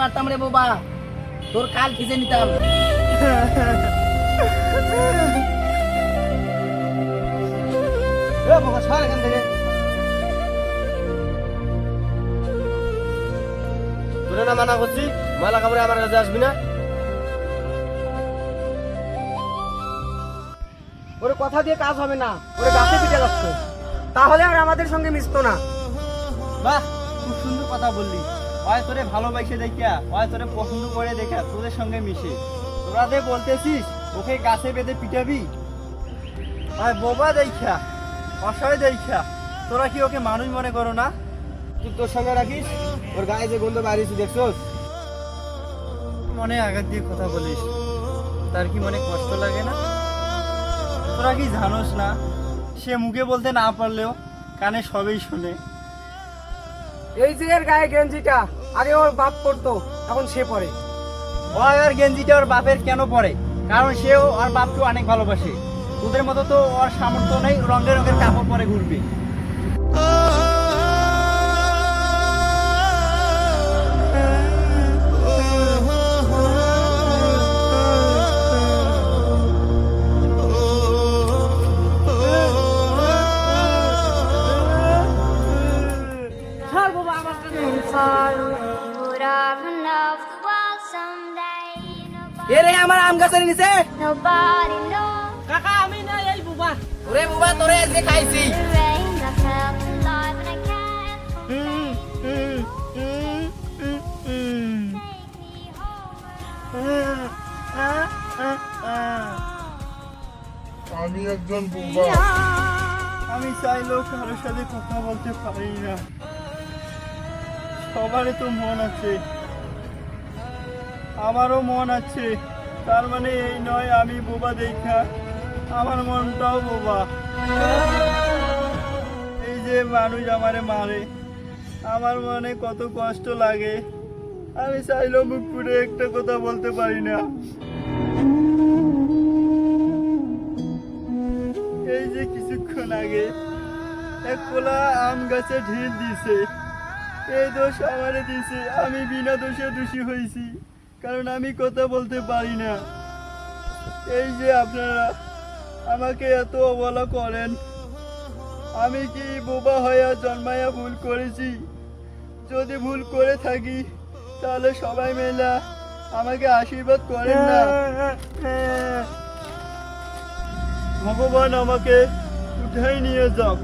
পারতাম রে বাবা, তোর কাল খিচে নিতাম। বাবা সর এখান থেকে। তোরে না মানা করছি ময়লা কাপড়ে আমার কাছে আসবি না। ওর কথা দিয়ে কাজ হবে না, ওরে গাছে পিটে যাচ্ছে, তাহলে আর আমাদের সঙ্গে মিশতো না। বাহ, খুব সুন্দর কথা বললি। হয় তোরে ভালোবাসে দেখা, হয় তোরে পছন্দ করে দেখা তোদের সঙ্গে মিশে। তোরা যে বলতেছিস ওকে গাছে বেঁধে পিটাবি, হয় বোবা দেখা, অসহায় দেখা, তোরা কি ওকে মানুষ মনে করো না? তুই তোর সঙ্গে রাখিস, ওর গায়ে যে গন্ধ বাড়িয়েছি দেখছোস? মনে আঘাত দিয়ে কথা বলিস, তার কি মনে কষ্ট লাগে না? তোরা কি জানোস না, সে মুখে বলতে না পারলেও কানে সবই শুনে। এই যে এর গায়ে গেঞ্জিটা আগে ওর বাপ পরতো, এখন সে পরে। ওর গেঞ্জিটা ওর বাপের কেন পরে? কারণ সেও ওর বাপকে অনেক ভালোবাসে। তোদের মতো তো ওর সামর্থ্য নেই রঙের রঙের কাপড় পরে ঘুরবে। ছাড় বাবা আমার কাছে। Would I run off the wall someday? এ রে আমার আম গাছের নিচে। Nobody knows কাকা আমি না, এই বুবা। ওরে বাবা তোরে আজকে খাইছি। the rain. I felt alive and I can't take me home. আমি একজন বোবা। আমি চাইলেও কারোর সাথে কথা বলতে পারি না। সবারই তো মন আছে, আমারও মন আছে। তার মানে এই নয় আমি বোবা দেখা আমার মনটাও বোবা। এই যে মানুষ আমারে মারে, আমার মনে কত কষ্ট লাগে। আমি চাইলেও মুখ ফুটে একটা কথা বলতে পারি না। এই যে কিছুক্ষণ আগে এক কোলা আম গাছে ঢিল দিছে, এই দোষ আমারে দিছে। আমি বিনা দোষে দোষী হয়েছি, কারণ আমি কথা বলতে পারি না। এই যে আপনারা আমাকে এত অবহেলা করেন, আমি কি বোবা হইয়া জন্মাইয়া ভুল করেছি? যদি ভুল করে থাকি তাহলে সবাই মিলে আমাকে আশীর্বাদ করেন না। ভগবান আমাকে উঠাই নিয়ে যাও।